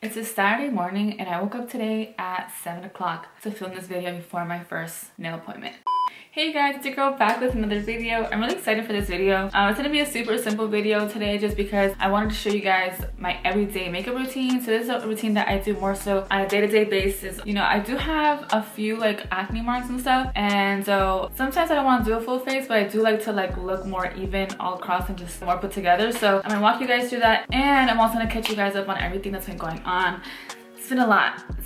It's a Saturday morning and I woke up today at 7 o'clock to film this video before my first nail appointment. Hey guys, it's your girl back with another video. I'm really excited for this video. It's gonna be a super simple video today just because I wanted to show you guys my everyday makeup routine. So this is a routine that I do more so on a day-to-day basis. You know, I do have a few like acne marks and stuff, and so sometimes I don't want to do a full face, but I do like to like look more even all across and just more put together. So I'm gonna walk you guys through that, and I'm also gonna catch you guys up on everything that's been going on. It's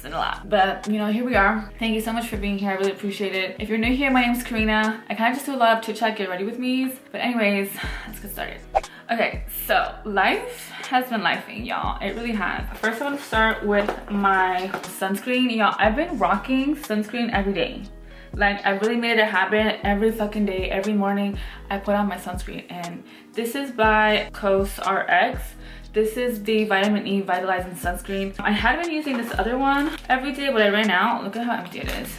been a lot, but you know, here we are. Thank you so much for being here. I really appreciate it. If you're new here, my name's Karina. I kind of just do a lot of chit chat, get ready with me's, but anyways, let's get started. Okay, so life has been lifing, y'all. It really has. First, I want to start with my sunscreen. Y'all, I've been rocking sunscreen every day. Like, I really made it a habit. Every fucking day, every morning, I put on my sunscreen, and this is by COSRX. This is the Vitamin E Vitalizing Sunscreen. I had been using this other one every day, but I ran out. Look at how empty it is.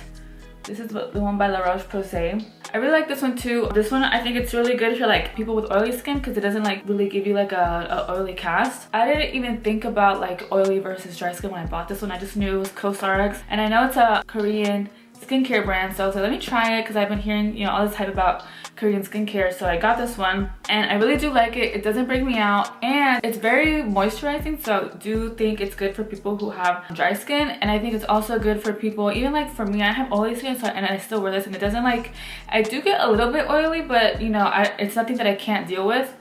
This is the one by La Roche-Posay. I really like this one too. This one, I think it's really good for like people with oily skin because it doesn't like really give you like a oily cast. I didn't even think about like oily versus dry skin when I bought this one. I just knew it was COSRX, and I know it's a Korean skincare brand, so I was like, let me try it because I've been hearing, you know, all this hype about Korean skincare. So I got this one and I really do like it. It doesn't break me out and it's very moisturizing, so I do think it's good for people who have dry skin. And I think it's also good for people, even like for me, I have oily skin, so and I still wear this, and it doesn't like, I do get a little bit oily, but you know, it's nothing that I can't deal with.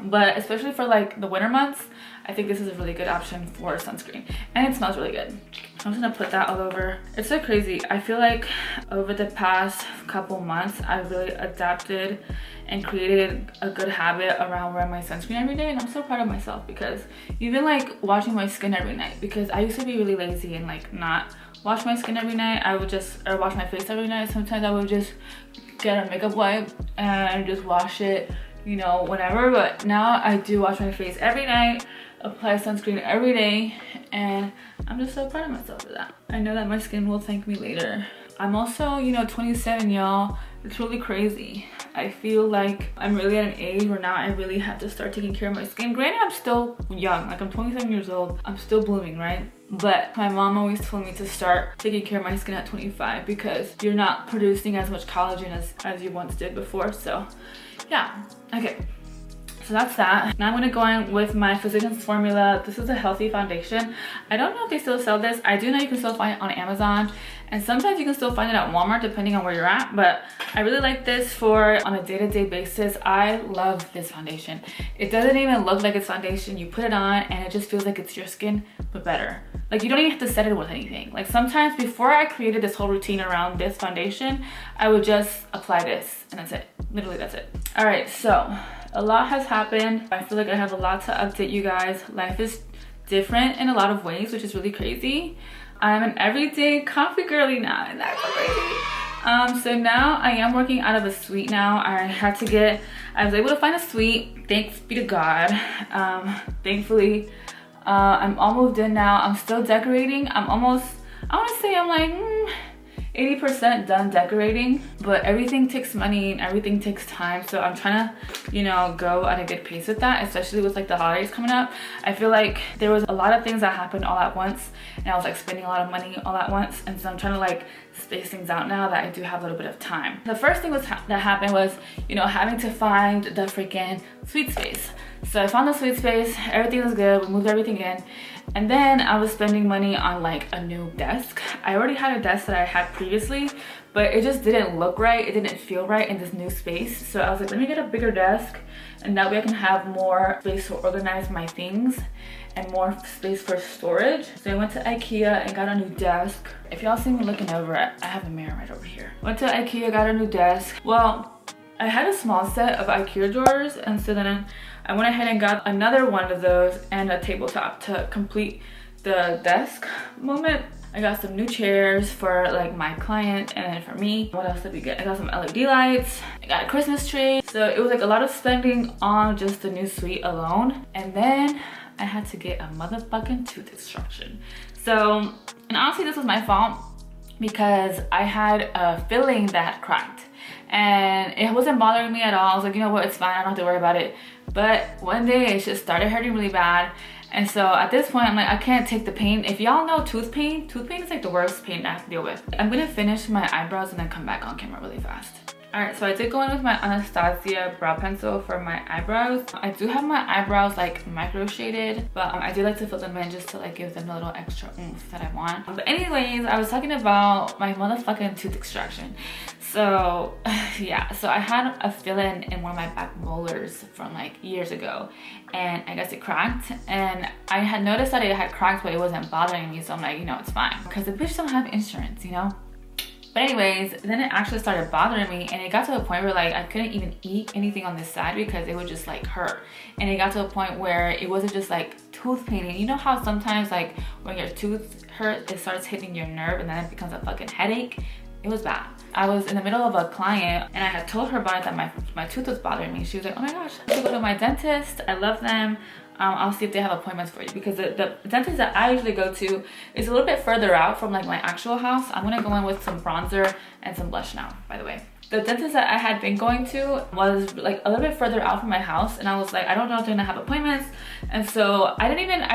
But especially for like the winter months, I think this is a really good option for sunscreen, and it smells really good. I'm just gonna put that all over. It's so crazy. I feel like over the past couple months, I've really adapted and created a good habit around wearing my sunscreen every day, and I'm so proud of myself because even like washing my skin every night, because I used to be really lazy and like not wash my skin every night. I would just, or wash my face every night. Sometimes I would just get a makeup wipe and just wash it, you know, whenever. But now I do wash my face every night, apply sunscreen every day, and I'm just so proud of myself for that. I know that my skin will thank me later. I'm also, you know, 27, y'all. It's really crazy. I feel like I'm really at an age where now I really have to start taking care of my skin. Granted, I'm still young, like I'm 27 years old. I'm still blooming, right? But my mom always told me to start taking care of my skin at 25 because you're not producing as much collagen as you once did before. So yeah, okay. So that's that. Now I'm gonna go in with my Physicians Formula. This is a healthy foundation. I don't know if they still sell this. I do know you can still find it on Amazon, and sometimes you can still find it at Walmart depending on where you're at, but I really like this for on a day-to-day basis. I love this foundation. It doesn't even look like it's foundation. You put it on and it just feels like it's your skin, but better. Like, you don't even have to set it with anything. Like, sometimes before I created this whole routine around this foundation, I would just apply this and that's it. Literally, that's it. All right, so a lot has happened. I feel like I have a lot to update you guys. Life is different in a lot of ways, which is really crazy. I'm an everyday coffee girly now, and that's so crazy. So now I am working out of a suite now. I was able to find a suite, thanks be to God. Thankfully, I'm all moved in now. I'm still decorating. I want to say I'm like 80% done decorating, but everything takes money and everything takes time, so I'm trying to, you know, go at a good pace with that, especially with like the holidays coming up. I feel like there was a lot of things that happened all at once, and I was like spending a lot of money all at once, and so I'm trying to like space things out now that I do have a little bit of time. The first thing that happened was, you know, having to find the freaking suite space. So I found the suite space, everything was good, we moved everything in, and then I was spending money on like a new desk. I already had a desk that I had previously, but it just didn't look right, it didn't feel right in this new space. So I was like, let me get a bigger desk, and that way I can have more space to organize my things and more space for storage. So I went to IKEA and got a new desk. If y'all see me looking over it, I have a mirror right over here. Went to IKEA, got a new desk. Well, I had a small set of IKEA drawers, and so then I went ahead and got another one of those and a tabletop to complete the desk moment. I got some new chairs for like my client and then for me. What else did we get? I got some LED lights. I got a Christmas tree. So it was like a lot of spending on just the new suite alone. And then I had to get a motherfucking tooth extraction. So, and honestly, this was my fault because I had a filling that cracked. And it wasn't bothering me at all. I was like, you know what, it's fine, I don't have to worry about it. But one day it just started hurting really bad. And so at this point, I'm like, I can't take the pain. If y'all know tooth pain is like the worst pain I have to deal with. I'm gonna finish my eyebrows and then come back on camera really fast. Alright, so I did go in with my Anastasia brow pencil for my eyebrows. I do have my eyebrows like micro shaded, but I do like to fill them in just to like give them a little extra oomph that I want. But anyways, I was talking about my motherfucking tooth extraction. So yeah, so I had a fill-in in one of my back molars from like years ago, and I guess it cracked, and I had noticed that it had cracked, but it wasn't bothering me, so I'm like, you know, it's fine, because the bitch don't have insurance, you know. But anyways, then it actually started bothering me, and it got to a point where like I couldn't even eat anything on this side because it would just like hurt. And it got to a point where it wasn't just like tooth pain. And you know how sometimes like when your tooth hurts, it starts hitting your nerve and then it becomes a fucking headache? It was bad. I was in the middle of a client and I had told her about it, that my tooth was bothering me. She was like, oh my gosh, I should go to my dentist. I love them. I'll see if they have appointments for you, because the dentist that I usually go to is a little bit further out from like my actual house. I'm gonna go in with some bronzer and some blush now, by the way. The dentist that I had been going to was like a little bit further out from my house, and I was like, I don't know if they're gonna have appointments. And so I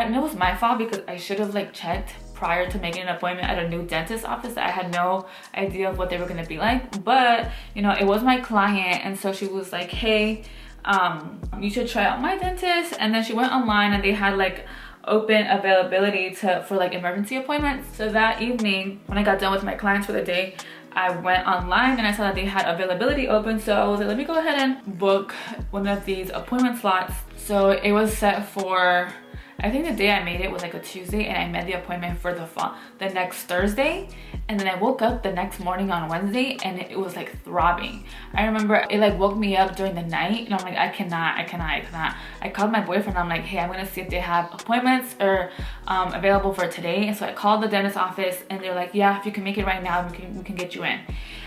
know it was my fault, because I should have like checked prior to making an appointment at a new dentist office. I had no idea of what they were gonna be like, but you know, it was my client, and so she was like, hey, you should try out my dentist. And then she went online and they had like open availability for like emergency appointments. So that evening when I got done with my clients for the day, I went online and I saw that they had availability open. So I was like, let me go ahead and book one of these appointment slots. So it was set for, I think the day I made it was like a Tuesday, and I made the appointment for the next Thursday. And then I woke up the next morning on Wednesday and it was like throbbing. I remember it like woke me up during the night, and I'm like, I cannot. I called my boyfriend. I'm like, hey, I'm gonna see if they have appointments or available for today. And so I called the dentist office and they're like, yeah, if you can make it right now, we can get you in.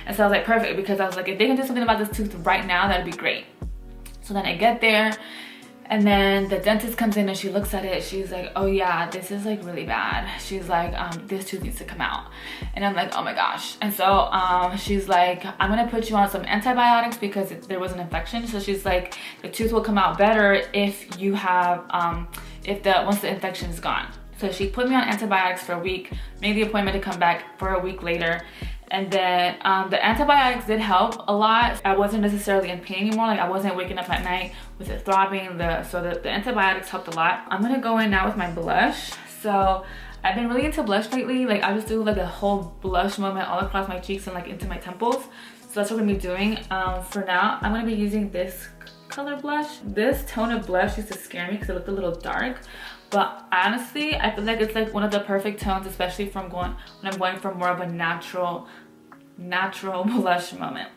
And so I was like, perfect, because I was like, if they can do something about this tooth right now, that'd be great. So then I get there, and then the dentist comes in and she looks at it. She's like, oh yeah, this is like really bad. She's like, this tooth needs to come out. And I'm like, oh my gosh. And so she's like, I'm gonna put you on some antibiotics because there was an infection. So she's like, the tooth will come out better if you have, once the infection is gone. So she put me on antibiotics for a week, made the appointment to come back for a week later. And then the antibiotics did help a lot. I wasn't necessarily in pain anymore. Like I wasn't waking up at night with it throbbing. So the antibiotics helped a lot. I'm gonna go in now with my blush. So I've been really into blush lately. Like I just do like a whole blush moment all across my cheeks and like into my temples. So that's what I'm gonna be doing. For now, I'm gonna be using this color blush. This tone of blush used to scare me because it looked a little dark. But honestly, I feel like it's like one of the perfect tones, especially when I'm going for more of a natural blush moment.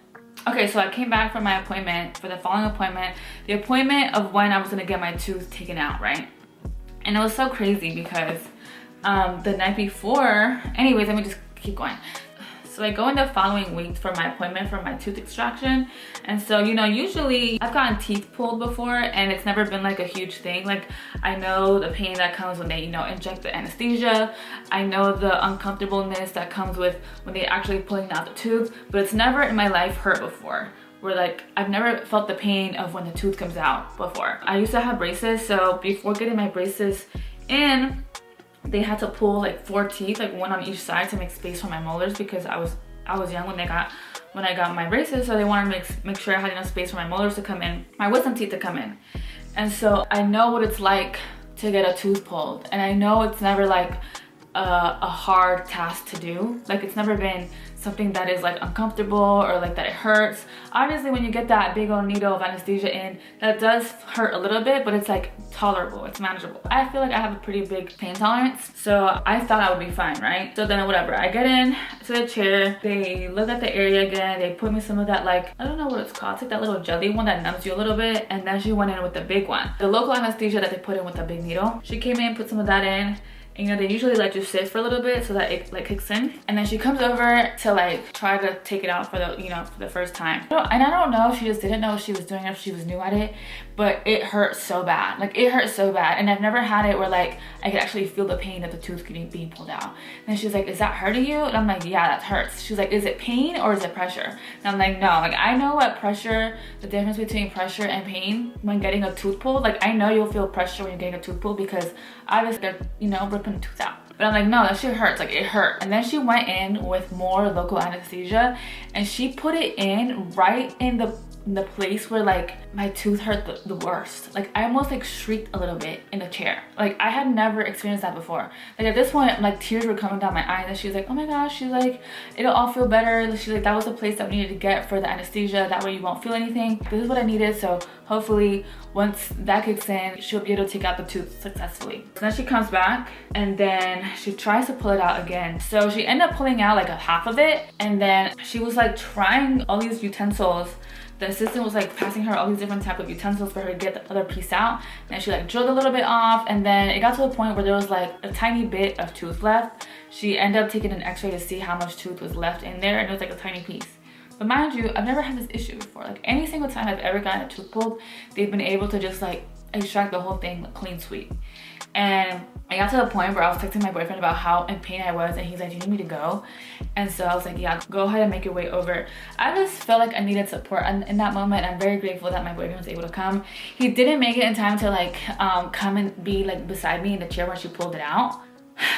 Okay, so I came back from my appointment, for the following appointment, the appointment of when I was gonna get my tooth taken out, right? And it was so crazy because the night before, anyways, let me just keep going. So I go in the following week for my appointment for my tooth extraction. And so, you know, usually I've gotten teeth pulled before and it's never been like a huge thing. Like I know the pain that comes when they, you know, inject the anesthesia. I know the uncomfortableness that comes with when they actually pulling out the tooth, but it's never in my life hurt before. Where like, I've never felt the pain of when the tooth comes out before. I used to have braces, so before getting my braces in, they had to pull like 4 teeth, like one on each side to make space for my molars, because I was young when I got my braces, so they wanted to make sure I had enough space for my molars to come in, my wisdom teeth to come in. And so I know what it's like to get a tooth pulled, and I know it's never like a hard task to do. Like it's never been something that is like uncomfortable or like that it hurts. Obviously when you get that big old needle of anesthesia in, that does hurt a little bit, but it's like tolerable, it's manageable. I feel like I have a pretty big pain tolerance, so I thought I would be fine, right? So then whatever, I get in to the chair, they look at the area again, they put me some of that, like, I don't know what it's called, it's like that little jelly one that numbs you a little bit, and then she went in with the big one. The local anesthesia that they put in with the big needle. She came in, put some of that in, And, you know, they usually let you sit for a little bit so that it like kicks in. And then she comes over to like try to take it out for the, you know, for the first time. And I don't know if she just didn't know what she was doing or if she was new at it, but it hurt so bad. Like it hurt so bad. And I've never had it where like I could actually feel the pain of the tooth being pulled out. And she's like, is that hurting you? And I'm like, yeah, that hurts. She's like, is it pain or is it pressure? And I'm like, no, like I know what pressure, the difference between pressure and pain when getting a tooth pulled. Like I know you'll feel pressure when you're getting a tooth pulled because obviously they're, you know, ripping the tooth out. But I'm like, no, that shit hurts. Like it hurt. And then she went in with more local anesthesia and she put it in right in the place where like my tooth hurt the worst. Like I almost like shrieked a little bit in the chair. Like I had never experienced that before. Like at this point, like tears were coming down my eyes and she was like, oh my gosh, she's like, it'll all feel better. She's like, that was the place that we needed to get for the anesthesia. That way you won't feel anything. This is what I needed. So hopefully once that kicks in, she'll be able to take out the tooth successfully. So then she comes back and then she tries to pull it out again. So she ended up pulling out like a half of it. And then she was like trying all these utensils. The assistant was like passing her all these different type of utensils for her to get the other piece out. And she like drilled a little bit off. And then it got to the point where there was like a tiny bit of tooth left. She ended up taking an x-ray to see how much tooth was left in there. And it was like a tiny piece. But mind you, I've never had this issue before. Like any single time I've ever gotten a tooth pulled, they've been able to just like extract the whole thing like, clean sweep. And I got to the point where I was texting my boyfriend about how in pain I was and he's like, do you need me to go? And so I was like, yeah, go ahead and make your way over. I just felt like I needed support and in that moment. I'm very grateful that my boyfriend was able to come. He didn't make it in time to like come and be like beside me in the chair when she pulled it out,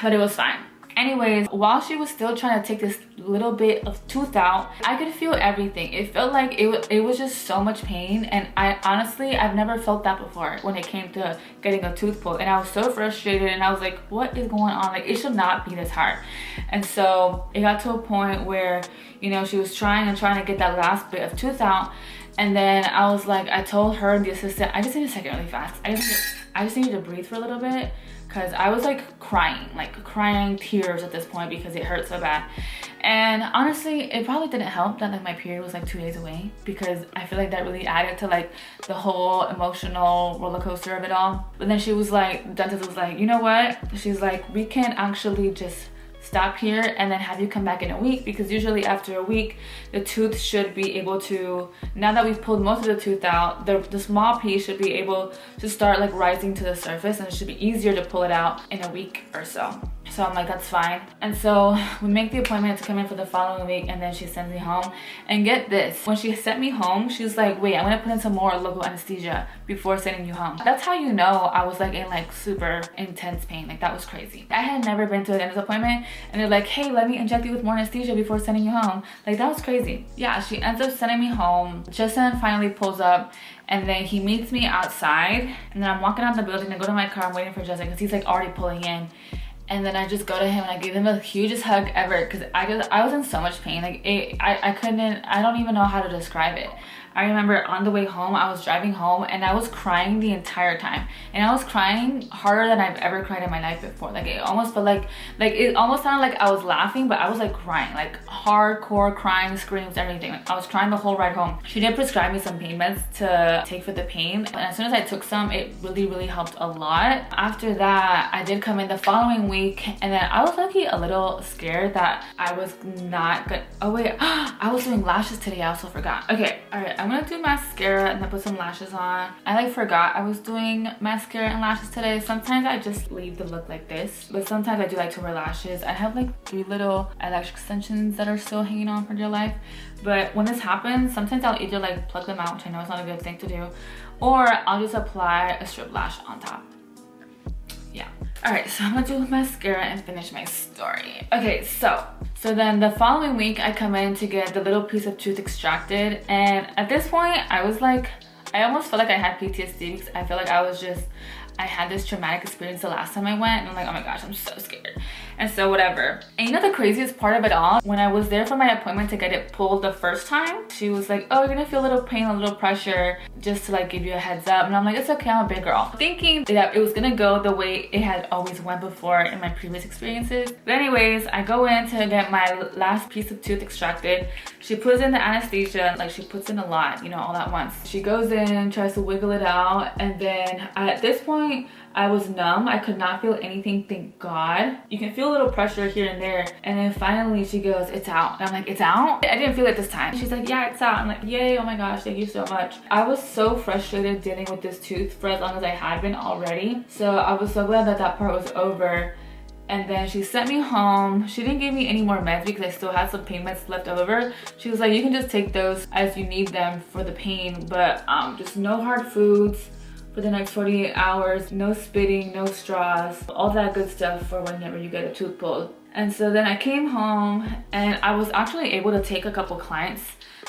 but it was fine. Anyways, while she was still trying to take this little bit of tooth out, I could feel everything. It felt like it was just so much pain, and I've never felt that before when it came to getting a tooth pulled. And I was so frustrated and I was like, what is going on? Like it should not be this hard. And so it got to a point where, you know, she was trying to get that last bit of tooth out. And then I was like, I told her, the assistant, I just need a second really fast. I just needed to breathe for a little bit because I was like crying tears at this point because it hurt so bad. And honestly, it probably didn't help that like my period was like 2 days away because I feel like that really added to like the whole emotional roller coaster of it all. But then she was like, the dentist was like, you know what? She's like, we can actually just stop here and then have you come back in a week, because usually after a week the tooth should be able to, now that we've pulled most of the tooth out, the small piece should be able to start like rising to the surface and it should be easier to pull it out in a week or so. So I'm like, that's fine. And so we make the appointment to come in for the following week and then she sends me home. And get this, when she sent me home, she was like, wait, I'm gonna put in some more local anesthesia before sending you home. That's how you know I was like in like super intense pain. Like that was crazy. I had never been to a dentist appointment and they're like, hey, let me inject you with more anesthesia before sending you home. Like that was crazy. Yeah, she ends up sending me home. Justin finally pulls up and then he meets me outside. And then I'm walking out the building to go to my car. I'm waiting for Justin because he's like already pulling in. And then I just go to him and I give him the hugest hug ever because I was in so much pain. Like I don't even know how to describe it. I remember on the way home, I was driving home and I was crying the entire time. And I was crying harder than I've ever cried in my life before. Like it almost felt like it almost sounded like I was laughing, but I was like crying, like hardcore crying, screams, everything. Like I was crying the whole ride home. She did prescribe me some pain meds to take for the pain. And as soon as I took some, it really, really helped a lot. After that, I did come in the following week and then I was lucky a little scared that I was not good. Oh wait, I was doing lashes today. I also forgot. Okay, all right. I'm gonna do mascara and then put some lashes on. I like forgot I was doing mascara and lashes today. Sometimes I just leave the look like this, but sometimes I do like to wear lashes. I have like 3 little eyelash extensions that are still hanging on for dear life. But when this happens, sometimes I'll either like pluck them out, which I know is not a good thing to do, or I'll just apply a strip lash on top. Yeah. All right, so I'm gonna do mascara and finish my story. Okay, so then the following week I come in to get the little piece of tooth extracted, and at this point I was like, I almost felt like I had PTSD because I feel like I had this traumatic experience the last time I went and I'm like, oh my gosh, I'm so scared. And so whatever. And you know the craziest part of it all? When I was there for my appointment to get it pulled the first time, she was like, oh, you're gonna feel a little pain, a little pressure, just to like give you a heads up. And I'm like, it's okay, I'm a big girl. Thinking that it was gonna go the way it had always went before in my previous experiences. But anyways, I go in to get my last piece of tooth extracted. She puts in the anesthesia, like she puts in a lot, you know, all at once. She goes in, tries to wiggle it out, and then at this point, I was numb. I could not feel anything, thank God. You can feel a little pressure here and there. And then finally she goes, it's out. And I'm like, it's out? I didn't feel it this time. She's like, yeah, it's out. I'm like, yay, oh my gosh, thank you so much. I was so frustrated dealing with this tooth for as long as I had been already. So I was so glad that that part was over. And then she sent me home. She didn't give me any more meds because I still had some pain meds left over. She was like, you can just take those as you need them for the pain, but just no hard foods for the next 48 hours, no spitting, no straws, all that good stuff for whenever you get a tooth pulled. And so then I came home and I was actually able to take a couple clients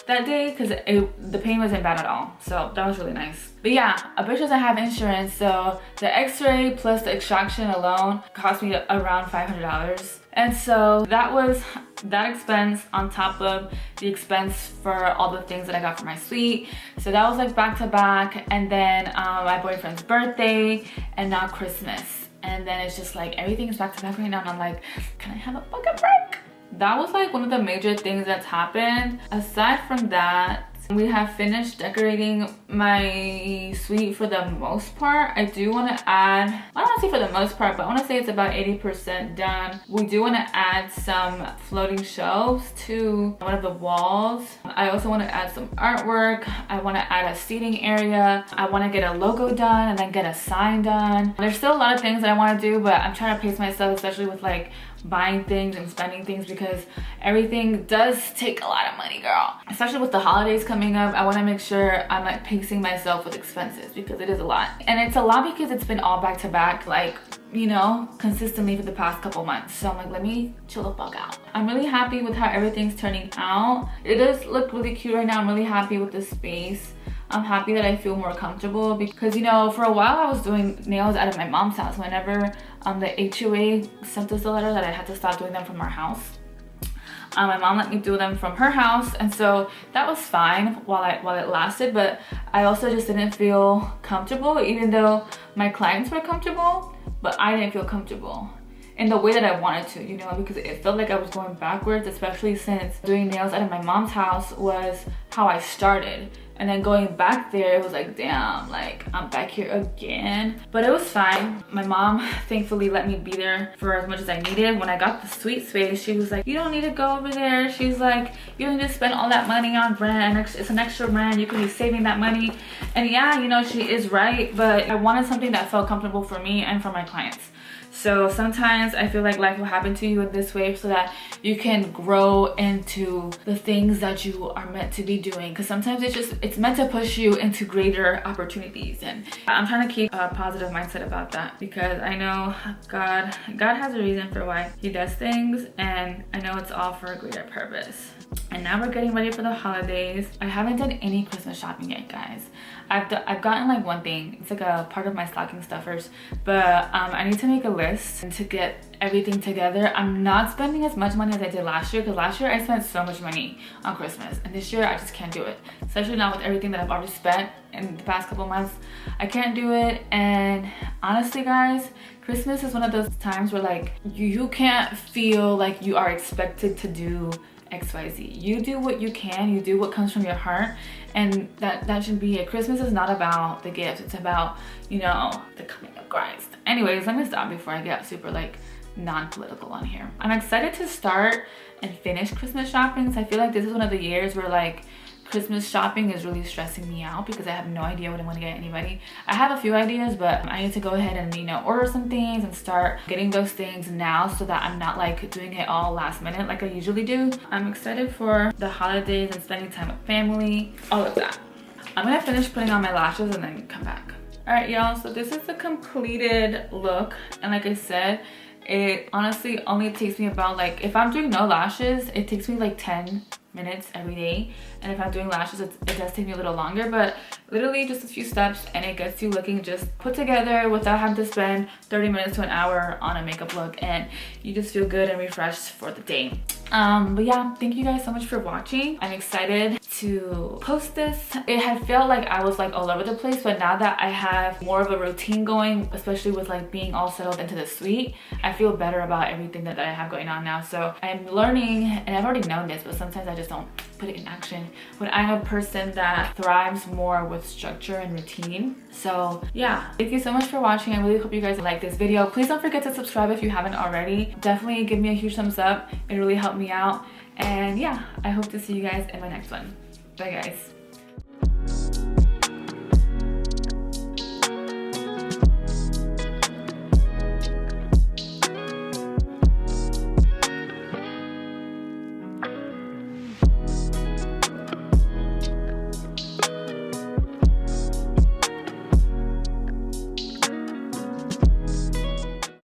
that day because the pain wasn't bad at all. So that was really nice. But yeah, a bitch doesn't have insurance, so the x-ray plus the extraction alone cost me around $500. And so that was that expense on top of the expense for all the things that I got for my suite. So that was like back to back. And then my boyfriend's birthday and now Christmas. And then it's just like everything is back to back right now and I'm like, can I have a fucking break? That was like one of the major things that's happened. Aside from that, we have finished decorating my suite for the most part. I do want to add, I don't want to say for the most part, but I want to say it's about 80% done. We do want to add some floating shelves to one of the walls. I also want to add some artwork. I want to add a seating area. I want to get a logo done and then get a sign done. There's still a lot of things that I want to do, but I'm trying to pace myself, especially with like buying things and spending things because everything does take a lot of money, girl. Especially with the holidays coming up, I want to make sure I'm like pacing myself with expenses because it is a lot. And it's a lot because it's been all back to back, like, you know, consistently for the past couple months. So I'm like, let me chill the fuck out. I'm really happy with how everything's turning out. It does look really cute right now. I'm really happy with the space. I'm happy that I feel more comfortable because, you know, for a while I was doing nails out of my mom's house. Whenever the HOA sent us a letter that I had to stop doing them from our house, my mom let me do them from her house, and so that was fine while it lasted. But I also just didn't feel comfortable, even though my clients were comfortable, but I didn't feel comfortable in the way that I wanted to, you know, because it felt like I was going backwards, especially since doing nails out of my mom's house was how I started. And then going back there, it was like, damn, like I'm back here again. But it was fine. My mom thankfully let me be there for as much as I needed. When I got the suite space, she was like, you don't need to go over there. She's like, you don't need to spend all that money on rent. It's an extra rent. You can be saving that money. And yeah, you know, she is right. But I wanted something that felt comfortable for me and for my clients. So sometimes I feel like life will happen to you in this way so that you can grow into the things that you are meant to be doing. Because sometimes it's meant to push you into greater opportunities. And I'm trying to keep a positive mindset about that because I know God has a reason for why he does things, and I know it's all for a greater purpose. And now we're getting ready for the holidays. I haven't done any Christmas shopping yet, guys. I've gotten like one thing. It's like a part of my stocking stuffers, but I need to make a list to get everything together. I'm not spending as much money as I did last year because last year I spent so much money on Christmas, and this year I just can't do it. Especially now with everything that I've already spent in the past couple months, I can't do it. And honestly, guys, Christmas is one of those times where like you can't feel like you are expected to do XYZ. You do what you can, you do what comes from your heart, and that should be it. Christmas is not about the gifts, it's about, you know, the coming of Christ. Anyways, let me stop before I get super like non-political on here. I'm excited to start and finish Christmas shopping. So I feel like this is one of the years where like Christmas shopping is really stressing me out because I have no idea what I'm going to get anybody. I have a few ideas, but I need to go ahead and, you know, order some things and start getting those things now so that I'm not like doing it all last minute like I usually do. I'm excited for the holidays and spending time with family, all of that. I'm gonna finish putting on my lashes and then come back. All right, y'all, so this is the completed look, and like I said, it honestly only takes me about like, if I'm doing no lashes, it takes me like 10 minutes every day, and if I'm doing lashes, it does take me a little longer, but literally just a few steps and it gets you looking just put together without having to spend 30 minutes to an hour on a makeup look, and you just feel good and refreshed for the day. But yeah, thank you guys so much for watching. I'm excited to post this. It had felt like I was like all over the place, but now that I have more of a routine going, especially with like being all settled into the suite, I feel better about everything that I have going on now. So I'm learning, and I've already known this, but sometimes I just don't put it in action. But I'm a person that thrives more with structure and routine. So yeah, thank you so much for watching. I really hope you guys like this video. Please don't forget to subscribe if you haven't already. Definitely give me a huge thumbs up. It really helped me out. And yeah, I hope to see you guys in my next one. Bye guys.